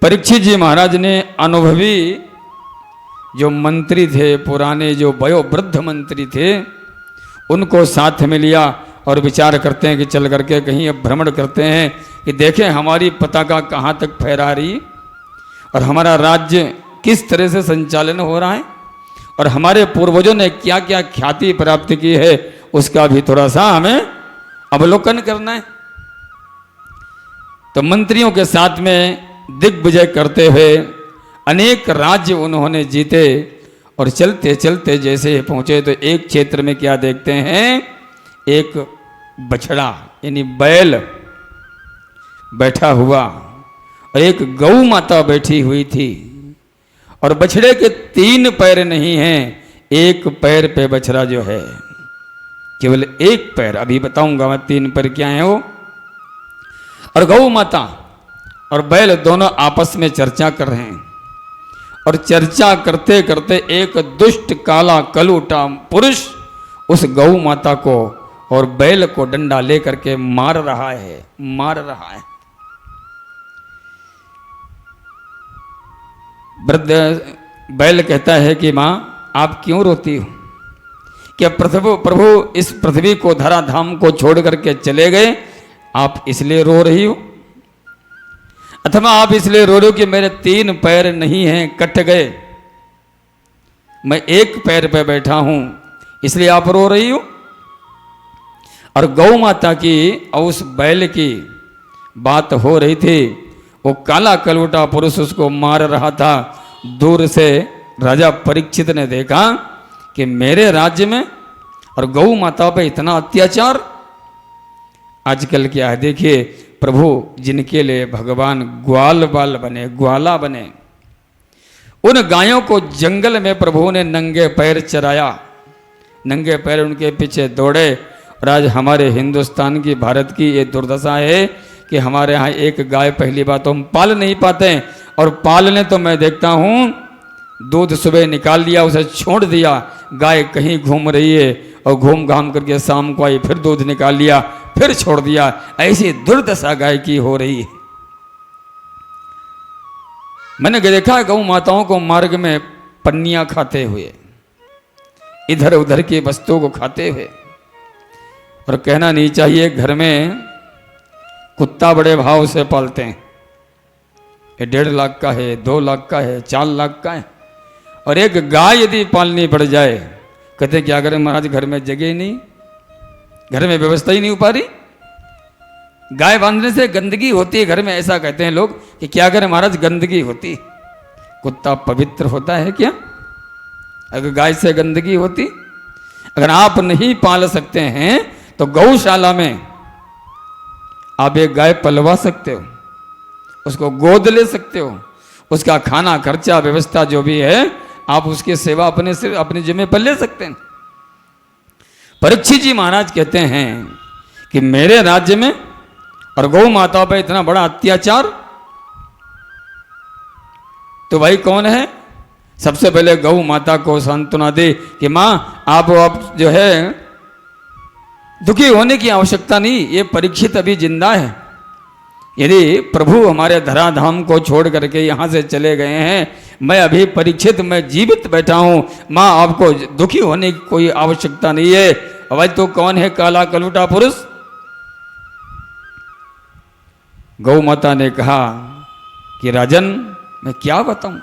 परीक्षित जी महाराज ने अनुभवी जो मंत्री थे, पुराने जो वयोवृद्ध मंत्री थे, उनको साथ में लिया और विचार करते हैं कि चल करके कहीं अब भ्रमण करते हैं कि देखें हमारी पताका कहाँ तक फहरा रही और हमारा राज्य किस तरह से संचालन हो रहा है और हमारे पूर्वजों ने क्या क्या ख्याति प्राप्त की है, उसका भी थोड़ा सा हमें अवलोकन करना है। तो मंत्रियों के साथ में दिग्विजय करते हुए अनेक राज्य उन्होंने जीते और चलते चलते जैसे पहुंचे तो एक क्षेत्र में क्या देखते हैं, एक बछड़ा यानी बैल बैठा हुआ और एक गौ माता बैठी हुई थी और बछड़े के 3 पैर नहीं हैं, एक पैर पे बछड़ा जो है, केवल एक पैर। अभी बताऊंगा मैं 3 पैर क्या है वो। और गौ माता और बैल दोनों आपस में चर्चा कर रहे हैं और चर्चा करते करते एक दुष्ट काला कलूटा पुरुष उस गौ माता को और बैल को डंडा लेकर के मार रहा है। वृद्ध बैल कहता है कि मां आप क्यों रोती हो? क्या प्रभु इस पृथ्वी को धराधाम को छोड़ करके चले गए, आप इसलिए रो रही हो? अथवा आप इसलिए रो रहे हो कि मेरे 3 पैर नहीं हैं, कट गए, मैं एक पैर पे बैठा हूं, इसलिए आप रो रही हो? और गौ माता की और उस बैल की बात हो रही थी। वो काला कलूटा पुरुष उसको मार रहा था। दूर से राजा परीक्षित ने देखा कि मेरे राज्य में और गौ माता पे इतना अत्याचार। आजकल क्या है देखिए, प्रभु जिनके लिए भगवान ग्वाला बने, उन गायों को जंगल में प्रभु ने नंगे पैर चराया, नंगे पैर उनके पीछे दौड़े। और आज हमारे हिंदुस्तान की, भारत की ये दुर्दशा है कि हमारे यहाँ एक गाय पहली बात तो हम पाल नहीं पाते हैं, और पालने तो मैं देखता हूँ दूध सुबह निकाल लिया, उसे छोड़ दिया, गाय कहीं घूम रही है और घूम घाम करके शाम को आई, फिर दूध निकाल लिया, फिर छोड़ दिया। ऐसी दुर्दशा गाय की हो रही है। मैंने देखा गौ माताओं को मार्ग में पन्नियां खाते हुए, इधर उधर की वस्तुओं को खाते हुए। और कहना नहीं चाहिए, घर में कुत्ता बड़े भाव से पालते हैं। ये 1.5 लाख का है, 2 लाख का है, 4 लाख का है। और एक गाय यदि पालनी पड़ जाए, कहते क्या करें महाराज, घर में जगह ही नहीं, घर में व्यवस्था ही नहीं हो पा रही। गाय बांधने से गंदगी होती है घर में, ऐसा कहते हैं लोग कि क्या करें महाराज, गंदगी होती। कुत्ता पवित्र होता है क्या अगर गाय से गंदगी होती? अगर आप नहीं पाल सकते हैं तो गौशाला में आप एक गाय पलवा सकते हो, उसको गोद ले सकते हो, उसका खाना खर्चा व्यवस्था जो भी है आप उसकी सेवा अपने जिम्मे पर ले सकते हैं। परीक्षित जी महाराज कहते हैं कि मेरे राज्य में और गौ माता पर इतना बड़ा अत्याचार, तो भाई कौन है? सबसे पहले गौ माता को सांत्वना दे कि मां आप जो है दुखी होने की आवश्यकता नहीं, ये परीक्षित अभी जिंदा है। यदि प्रभु हमारे धराधाम को छोड़ करके यहाँ से चले गए हैं, मैं अभी परीक्षित, मैं जीवित बैठा हूँ, माँ आपको दुखी होने की कोई आवश्यकता नहीं है। भाई तो कौन है काला कलूटा पुरुष? गौ माता ने कहा कि राजन मैं क्या बताऊं।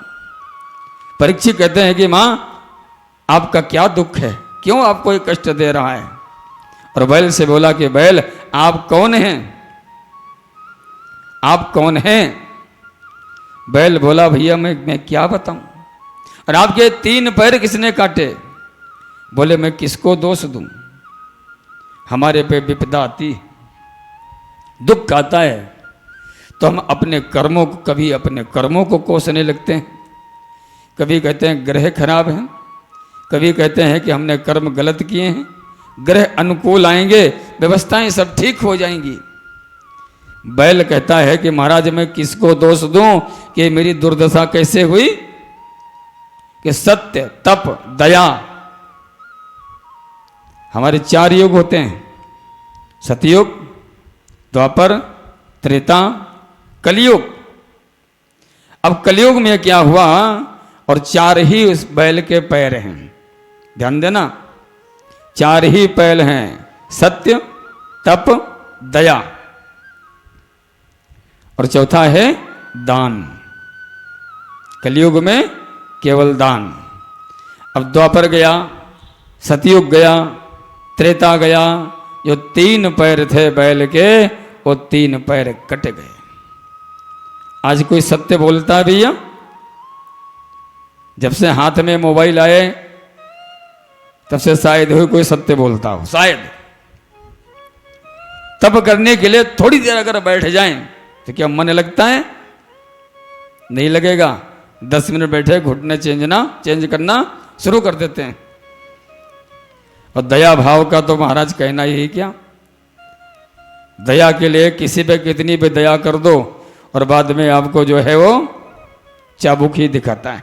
परीक्षित कहते हैं कि माँ आपका क्या दुख है, क्यों आपको ये कष्ट दे रहा है? और बैल से बोला कि बैल आप कौन हैं, आप कौन हैं? बैल बोला भैया मैं क्या बताऊं, और आपके 3 पैर किसने काटे? बोले मैं किसको दोष दूं, हमारे पे विपदा आती, दुख आता है तो हम अपने कर्मों को, कभी अपने कर्मों को कोसने लगते हैं, कभी कहते हैं ग्रह खराब हैं, कभी कहते हैं कि हमने कर्म गलत किए हैं, ग्रह अनुकूल आएंगे, व्यवस्थाएं सब ठीक हो जाएंगी। बैल कहता है कि महाराज मैं किसको दोष दूं कि मेरी दुर्दशा कैसे हुई? कि सत्य, तप, दया, हमारे 4 युग होते हैं, सतयुग, द्वापर, त्रेता, कलयुग। अब कलयुग में क्या हुआ, और 4 ही उस बैल के पैर हैं, ध्यान देना, 4 ही पैर हैं, सत्य, तप, दया, और चौथा है दान। कलयुग में केवल दान। अब द्वापर गया, सतयुग गया, त्रेता गया, जो 3 पैर थे बैल के वो 3 पैर कट गए। आज कोई सत्य बोलता है भैया? जब से हाथ में मोबाइल आए तब से शायद ही कोई सत्य बोलता हो, शायद। तप करने के लिए थोड़ी देर अगर बैठ जाएं तो क्या मन लगता है? नहीं लगेगा। 10 मिनट बैठे घुटने चेंज करना शुरू कर देते हैं। और दया भाव का तो महाराज कहना ही क्या, दया के लिए किसी पे कितनी भी दया कर दो और बाद में आपको जो है वो चाबुक ही दिखाता है।